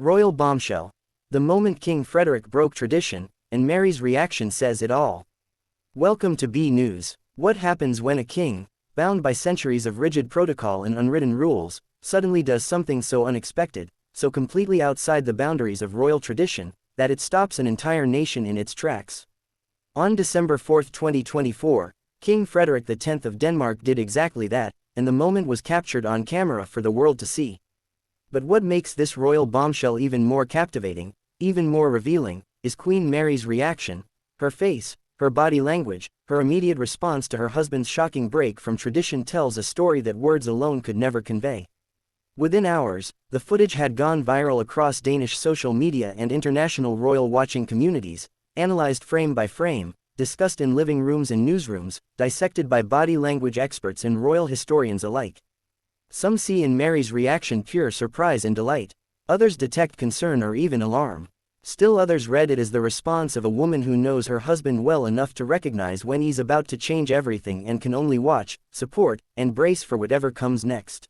Royal bombshell. The moment King Frederik broke tradition, and Mary's reaction says it all. Welcome to BNews. What happens when a king, bound by centuries of rigid protocol and unwritten rules, suddenly does something so unexpected, so completely outside the boundaries of royal tradition, that it stops an entire nation in its tracks? On December 4, 2024, King Frederik X of Denmark did exactly that, and the moment was captured on camera for the world to see. But what makes this royal bombshell even more captivating, even more revealing, is Queen Mary's reaction, her face, her body language, her immediate response to her husband's shocking break from tradition tells a story that words alone could never convey. Within hours, the footage had gone viral across Danish social media and international royal watching communities, analyzed frame by frame, discussed in living rooms and newsrooms, dissected by body language experts and royal historians alike. Some see in Mary's reaction pure surprise and delight. Others detect concern or even alarm. Still others read it as the response of a woman who knows her husband well enough to recognize when he's about to change everything and can only watch, support, and brace for whatever comes next.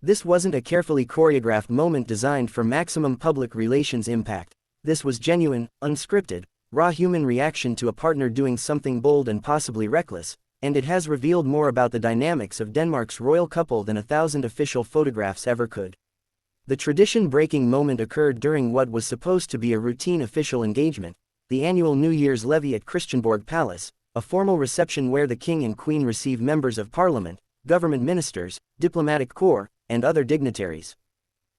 This wasn't a carefully choreographed moment designed for maximum public relations impact. This was genuine, unscripted, raw human reaction to a partner doing something bold and possibly reckless, and it has revealed more about the dynamics of Denmark's royal couple than 1,000 official photographs ever could. The tradition-breaking moment occurred during what was supposed to be a routine official engagement, the annual New Year's levee at Christiansborg Palace, a formal reception where the king and queen receive members of parliament, government ministers, diplomatic corps, and other dignitaries.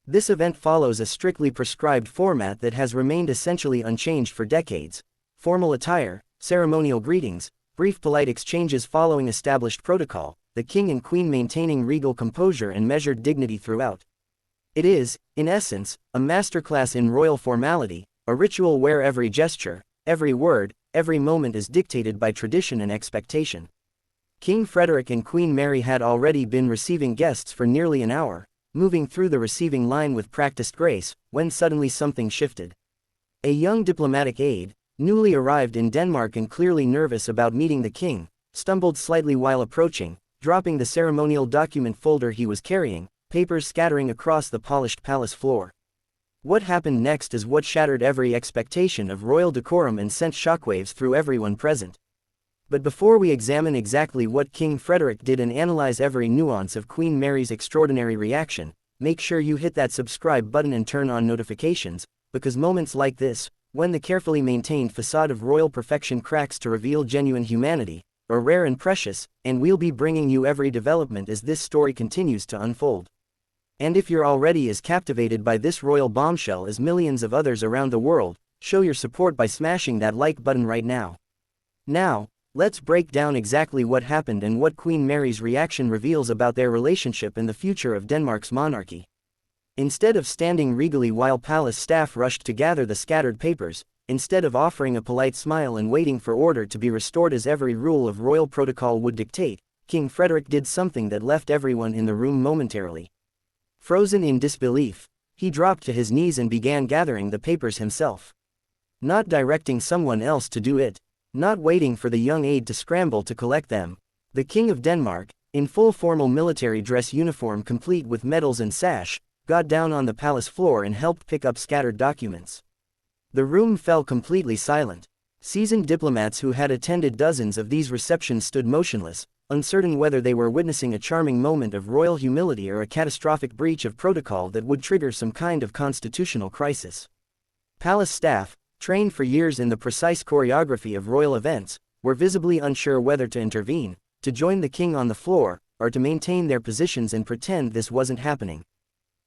This event follows a strictly prescribed format that has remained essentially unchanged for decades: formal attire, ceremonial greetings, brief polite exchanges following established protocol, the king and queen maintaining regal composure and measured dignity throughout. It is, in essence, a masterclass in royal formality, a ritual where every gesture, every word, every moment is dictated by tradition and expectation. King Frederik and Queen Mary had already been receiving guests for nearly an hour, moving through the receiving line with practiced grace, when suddenly something shifted. A young diplomatic aide, newly arrived in Denmark and clearly nervous about meeting the king, stumbled slightly while approaching, dropping the ceremonial document folder he was carrying, papers scattering across the polished palace floor. What happened next is what shattered every expectation of royal decorum and sent shockwaves through everyone present. But before we examine exactly what King Frederik did and analyze every nuance of Queen Mary's extraordinary reaction, make sure you hit that subscribe button and turn on notifications, because moments like this, when the carefully maintained facade of royal perfection cracks to reveal genuine humanity, are rare and precious, and we'll be bringing you every development as this story continues to unfold. And if you're already as captivated by this royal bombshell as millions of others around the world, show your support by smashing that like button right now. Now, let's break down exactly what happened and what Queen Mary's reaction reveals about their relationship and the future of Denmark's monarchy. Instead of standing regally while palace staff rushed to gather the scattered papers, instead of offering a polite smile and waiting for order to be restored as every rule of royal protocol would dictate, King Frederik did something that left everyone in the room momentarily frozen in disbelief. He dropped to his knees and began gathering the papers himself. Not directing someone else to do it, not waiting for the young aide to scramble to collect them. The King of Denmark, in full formal military dress uniform complete with medals and sash, got down on the palace floor and helped pick up scattered documents. The room fell completely silent. Seasoned diplomats who had attended dozens of these receptions stood motionless, uncertain whether they were witnessing a charming moment of royal humility or a catastrophic breach of protocol that would trigger some kind of constitutional crisis. Palace staff, trained for years in the precise choreography of royal events, were visibly unsure whether to intervene, to join the king on the floor, or to maintain their positions and pretend this wasn't happening.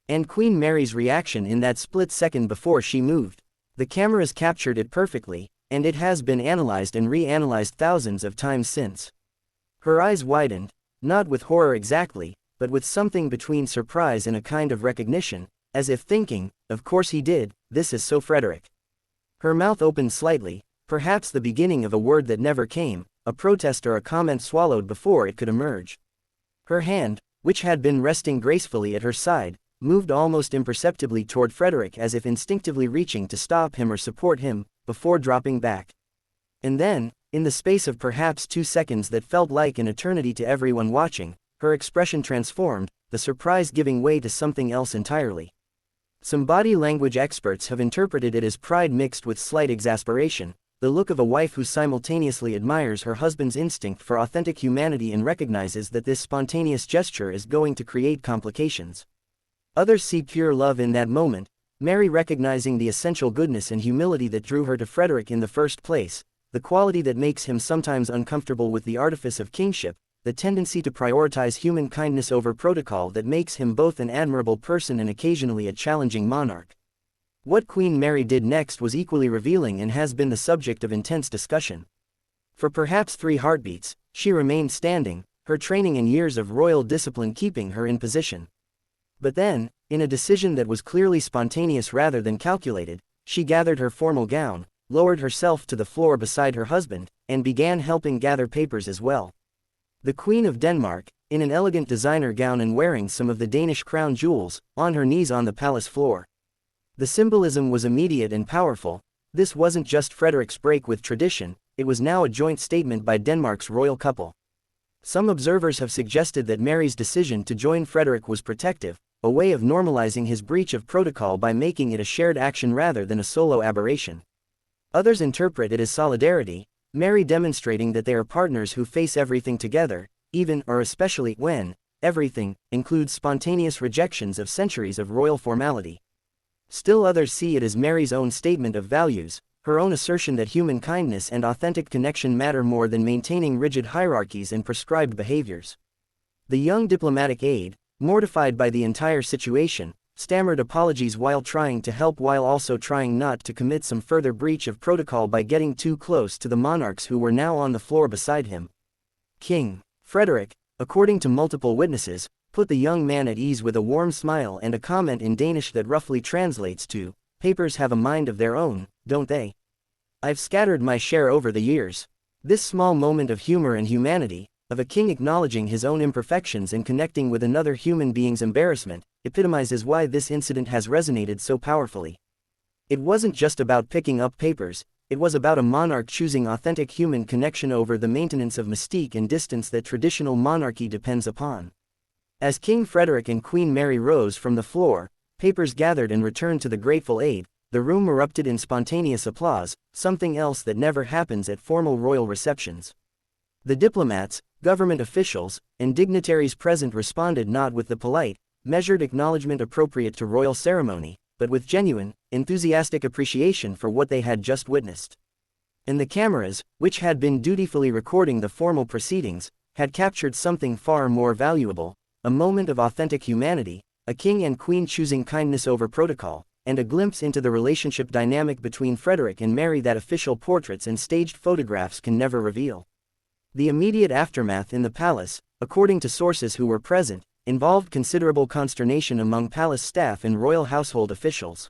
And Queen Mary's reaction in that split second before she moved. The cameras captured it perfectly, and it has been analyzed and re-analyzed thousands of times since. Her eyes widened, not with horror exactly, but with something between surprise and a kind of recognition, as if thinking, of course he did, this is so Frederik. Her mouth opened slightly, perhaps the beginning of a word that never came, a protest or a comment swallowed before it could emerge. Her hand, which had been resting gracefully at her side, moved almost imperceptibly toward Frederik as if instinctively reaching to stop him or support him, before dropping back. And then, in the space of perhaps 2 seconds that felt like an eternity to everyone watching, her expression transformed, the surprise giving way to something else entirely. Some body language experts have interpreted it as pride mixed with slight exasperation, the look of a wife who simultaneously admires her husband's instinct for authentic humanity and recognizes that this spontaneous gesture is going to create complications. Others see pure love in that moment, Mary recognizing the essential goodness and humility that drew her to Frederik in the first place, the quality that makes him sometimes uncomfortable with the artifice of kingship, the tendency to prioritize human kindness over protocol that makes him both an admirable person and occasionally a challenging monarch. What Queen Mary did next was equally revealing and has been the subject of intense discussion. For perhaps 3 heartbeats, she remained standing, her training and years of royal discipline keeping her in position. But then, in a decision that was clearly spontaneous rather than calculated, she gathered her formal gown, lowered herself to the floor beside her husband, and began helping gather papers as well. The Queen of Denmark, in an elegant designer gown and wearing some of the Danish crown jewels, on her knees on the palace floor. The symbolism was immediate and powerful. This wasn't just Frederik's break with tradition, it was now a joint statement by Denmark's royal couple. Some observers have suggested that Mary's decision to join Frederik was protective, a way of normalizing his breach of protocol by making it a shared action rather than a solo aberration. Others interpret it as solidarity, Mary demonstrating that they are partners who face everything together, even or especially when everything includes spontaneous rejections of centuries of royal formality. Still others see it as Mary's own statement of values, her own assertion that human kindness and authentic connection matter more than maintaining rigid hierarchies and prescribed behaviors. The young diplomatic aide, mortified by the entire situation, stammered apologies while trying to help while also trying not to commit some further breach of protocol by getting too close to the monarchs who were now on the floor beside him. King Frederik, according to multiple witnesses, put the young man at ease with a warm smile and a comment in Danish that roughly translates to, "Papers have a mind of their own, don't they? I've scattered my share over the years." This small moment of humor and humanity, of a king acknowledging his own imperfections and connecting with another human being's embarrassment, epitomizes why this incident has resonated so powerfully. It wasn't just about picking up papers, it was about a monarch choosing authentic human connection over the maintenance of mystique and distance that traditional monarchy depends upon. As King Frederik and Queen Mary rose from the floor, papers gathered and returned to the grateful aide, the room erupted in spontaneous applause, something else that never happens at formal royal receptions. The diplomats, government officials, and dignitaries present responded not with the polite, measured acknowledgement appropriate to royal ceremony, but with genuine, enthusiastic appreciation for what they had just witnessed. And the cameras, which had been dutifully recording the formal proceedings, had captured something far more valuable, a moment of authentic humanity, a king and queen choosing kindness over protocol, and a glimpse into the relationship dynamic between Frederik and Mary that official portraits and staged photographs can never reveal. The immediate aftermath in the palace, according to sources who were present, involved considerable consternation among palace staff and royal household officials.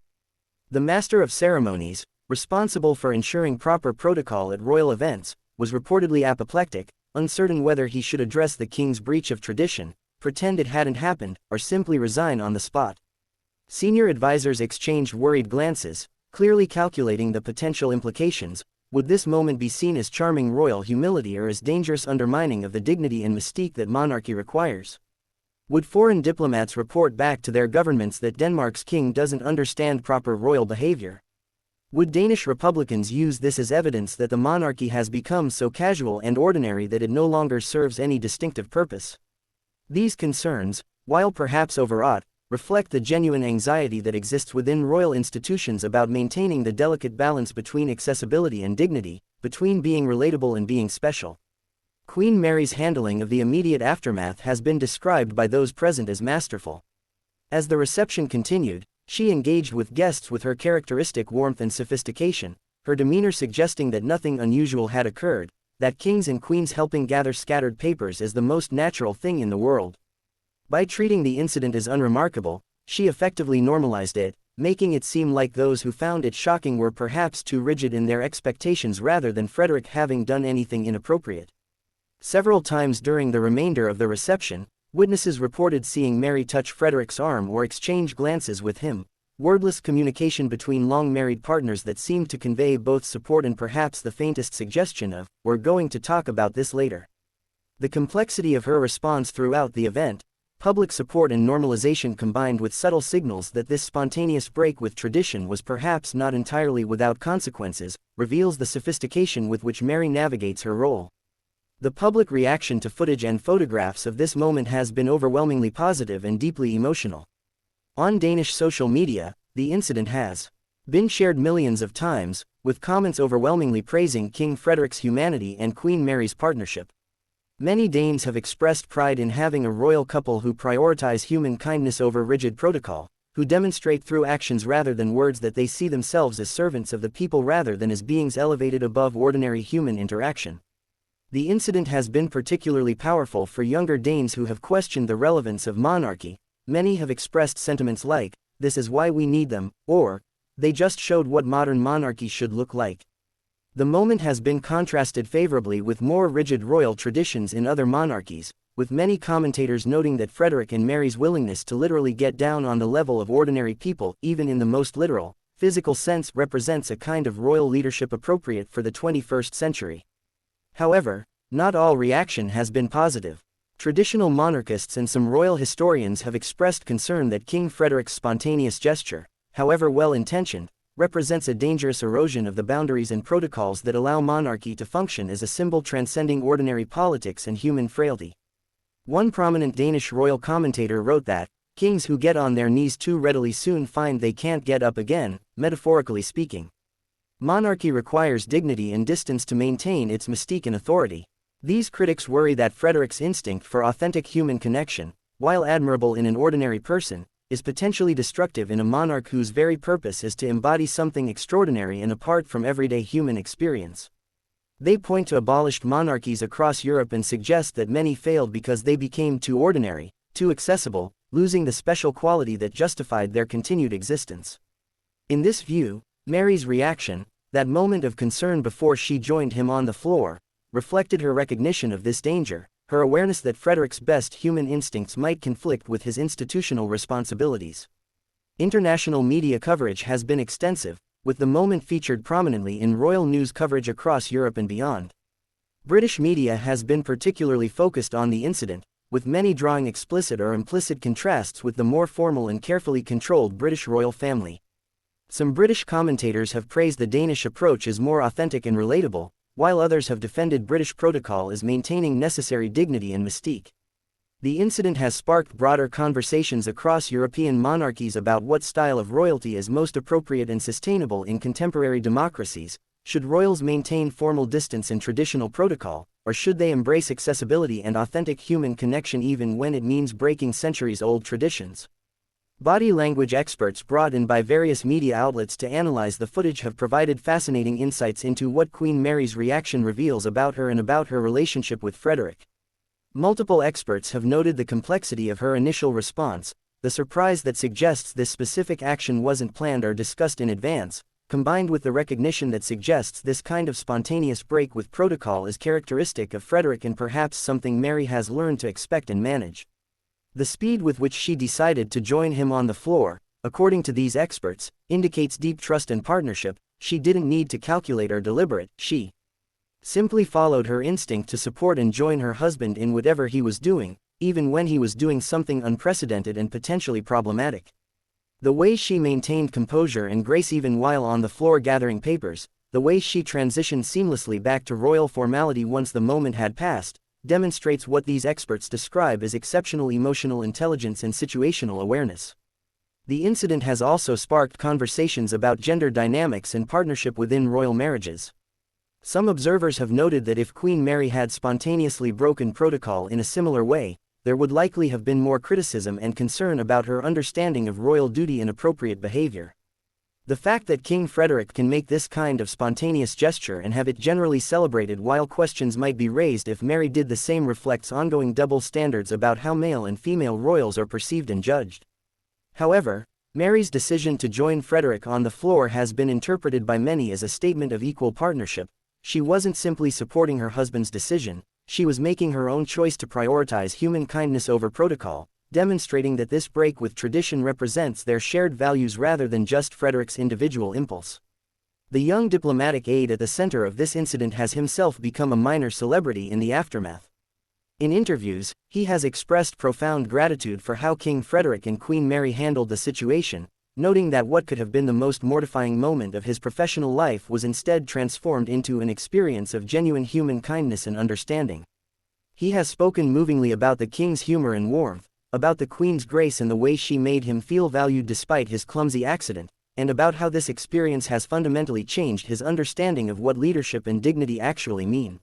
The master of ceremonies, responsible for ensuring proper protocol at royal events, was reportedly apoplectic, uncertain whether he should address the king's breach of tradition, pretend it hadn't happened, or simply resign on the spot. Senior advisors exchanged worried glances, clearly calculating the potential implications. Would this moment be seen as charming royal humility or as dangerous undermining of the dignity and mystique that monarchy requires? Would foreign diplomats report back to their governments that Denmark's king doesn't understand proper royal behavior? Would Danish Republicans use this as evidence that the monarchy has become so casual and ordinary that it no longer serves any distinctive purpose? These concerns, while perhaps overwrought, reflect the genuine anxiety that exists within royal institutions about maintaining the delicate balance between accessibility and dignity, between being relatable and being special. Queen Mary's handling of the immediate aftermath has been described by those present as masterful. As the reception continued, she engaged with guests with her characteristic warmth and sophistication, her demeanor suggesting that nothing unusual had occurred, that kings and queens helping gather scattered papers is the most natural thing in the world. By treating the incident as unremarkable, she effectively normalized it, making it seem like those who found it shocking were perhaps too rigid in their expectations rather than Frederik having done anything inappropriate. Several times during the remainder of the reception, witnesses reported seeing Mary touch Frederik's arm or exchange glances with him, wordless communication between long-married partners that seemed to convey both support and perhaps the faintest suggestion of, "We're going to talk about this later." The complexity of her response throughout the event, Public support and normalization combined with subtle signals that this spontaneous break with tradition was perhaps not entirely without consequences, reveals the sophistication with which Mary navigates her role. The public reaction to footage and photographs of this moment has been overwhelmingly positive and deeply emotional. On Danish social media, the incident has been shared millions of times, with comments overwhelmingly praising King Frederik's humanity and Queen Mary's partnership. Many Danes have expressed pride in having a royal couple who prioritize human kindness over rigid protocol, who demonstrate through actions rather than words that they see themselves as servants of the people rather than as beings elevated above ordinary human interaction. The incident has been particularly powerful for younger Danes who have questioned the relevance of monarchy. Many have expressed sentiments like, "This is why we need them," or, "They just showed what modern monarchy should look like." The moment has been contrasted favorably with more rigid royal traditions in other monarchies, with many commentators noting that Frederik and Mary's willingness to literally get down on the level of ordinary people, even in the most literal, physical sense, represents a kind of royal leadership appropriate for the 21st century. However, not all reaction has been positive. Traditional monarchists and some royal historians have expressed concern that King Frederik's spontaneous gesture, however well-intentioned, represents a dangerous erosion of the boundaries and protocols that allow monarchy to function as a symbol transcending ordinary politics and human frailty. One prominent Danish royal commentator wrote that, "Kings who get on their knees too readily soon find they can't get up again, metaphorically speaking. Monarchy requires dignity and distance to maintain its mystique and authority." These critics worry that Frederik's instinct for authentic human connection, while admirable in an ordinary person, is potentially destructive in a monarch whose very purpose is to embody something extraordinary and apart from everyday human experience. They point to abolished monarchies across Europe and suggest that many failed because they became too ordinary, too accessible, losing the special quality that justified their continued existence. In this view, Mary's reaction, that moment of concern before she joined him on the floor, reflected her recognition of this danger, her awareness that Frederik's best human instincts might conflict with his institutional responsibilities. International media coverage has been extensive, with the moment featured prominently in royal news coverage across Europe and beyond. British media has been particularly focused on the incident, with many drawing explicit or implicit contrasts with the more formal and carefully controlled British royal family. Some British commentators have praised the Danish approach as more authentic and relatable, while others have defended British protocol as maintaining necessary dignity and mystique. The incident has sparked broader conversations across European monarchies about what style of royalty is most appropriate and sustainable in contemporary democracies. Should royals maintain formal distance and traditional protocol, or should they embrace accessibility and authentic human connection even when it means breaking centuries-old traditions? Body language experts brought in by various media outlets to analyze the footage have provided fascinating insights into what Queen Mary's reaction reveals about her and about her relationship with Frederik. Multiple experts have noted the complexity of her initial response, the surprise that suggests this specific action wasn't planned or discussed in advance, combined with the recognition that suggests this kind of spontaneous break with protocol is characteristic of Frederik and perhaps something Mary has learned to expect and manage. The speed with which she decided to join him on the floor, according to these experts, indicates deep trust and partnership. She didn't need to calculate or deliberate, she simply followed her instinct to support and join her husband in whatever he was doing, even when he was doing something unprecedented and potentially problematic. The way she maintained composure and grace even while on the floor gathering papers, the way she transitioned seamlessly back to royal formality once the moment had passed, demonstrates what these experts describe as exceptional emotional intelligence and situational awareness. The incident has also sparked conversations about gender dynamics and partnership within royal marriages. Some observers have noted that if Queen Mary had spontaneously broken protocol in a similar way, there would likely have been more criticism and concern about her understanding of royal duty and appropriate behavior. The fact that King Frederik can make this kind of spontaneous gesture and have it generally celebrated while questions might be raised if Mary did the same reflects ongoing double standards about how male and female royals are perceived and judged. However, Mary's decision to join Frederik on the floor has been interpreted by many as a statement of equal partnership. She wasn't simply supporting her husband's decision, she was making her own choice to prioritize human kindness over protocol, demonstrating that this break with tradition represents their shared values rather than just Frederik's individual impulse. The young diplomatic aide at the center of this incident has himself become a minor celebrity in the aftermath. In interviews, he has expressed profound gratitude for how King Frederik and Queen Mary handled the situation, noting that what could have been the most mortifying moment of his professional life was instead transformed into an experience of genuine human kindness and understanding. He has spoken movingly about the king's humor and warmth, about the queen's grace and the way she made him feel valued despite his clumsy accident, and about how this experience has fundamentally changed his understanding of what leadership and dignity actually mean.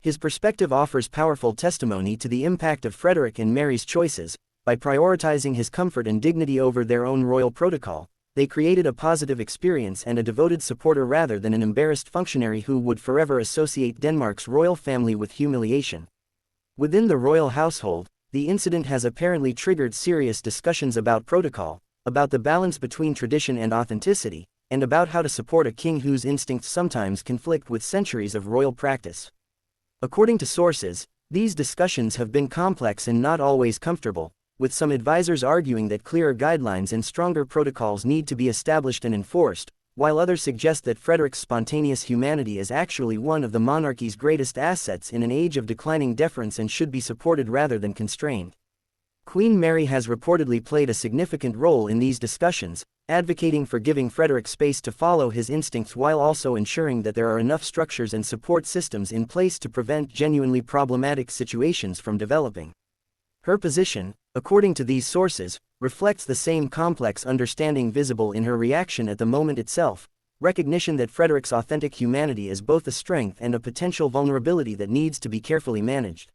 His perspective offers powerful testimony to the impact of Frederik and Mary's choices. By prioritizing his comfort and dignity over their own royal protocol, they created a positive experience and a devoted supporter rather than an embarrassed functionary who would forever associate Denmark's royal family with humiliation. Within the royal household, the incident has apparently triggered serious discussions about protocol, about the balance between tradition and authenticity, and about how to support a king whose instincts sometimes conflict with centuries of royal practice. According to sources, these discussions have been complex and not always comfortable, with some advisors arguing that clearer guidelines and stronger protocols need to be established and enforced, while others suggest that Frederik's spontaneous humanity is actually one of the monarchy's greatest assets in an age of declining deference and should be supported rather than constrained. Queen Mary has reportedly played a significant role in these discussions, advocating for giving Frederik space to follow his instincts while also ensuring that there are enough structures and support systems in place to prevent genuinely problematic situations from developing. Her position, according to these sources, reflects the same complex understanding visible in her reaction at the moment itself, recognition that Frederik's authentic humanity is both a strength and a potential vulnerability that needs to be carefully managed.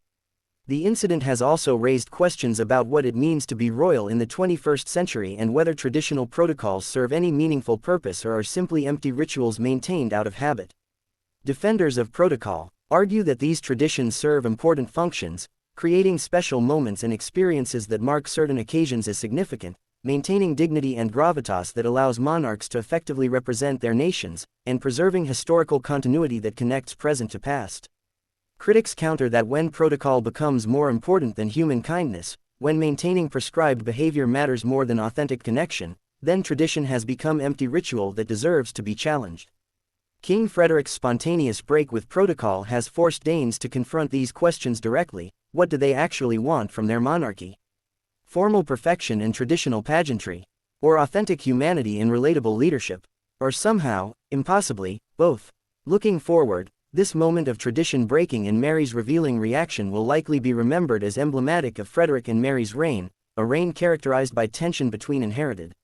The incident has also raised questions about what it means to be royal in the 21st century and whether traditional protocols serve any meaningful purpose or are simply empty rituals maintained out of habit. Defenders of protocol argue that these traditions serve important functions, creating special moments and experiences that mark certain occasions as significant, maintaining dignity and gravitas that allows monarchs to effectively represent their nations, and preserving historical continuity that connects present to past. Critics counter that when protocol becomes more important than human kindness, when maintaining prescribed behavior matters more than authentic connection, then tradition has become empty ritual that deserves to be challenged. King Frederik's spontaneous break with protocol has forced Danes to confront these questions directly. What do they actually want from their monarchy? Formal perfection and traditional pageantry? Or authentic humanity and relatable leadership? Or somehow, impossibly, both? Looking forward, this moment of tradition breaking and Mary's revealing reaction will likely be remembered as emblematic of Frederik and Mary's reign, a reign characterized by tension between inherited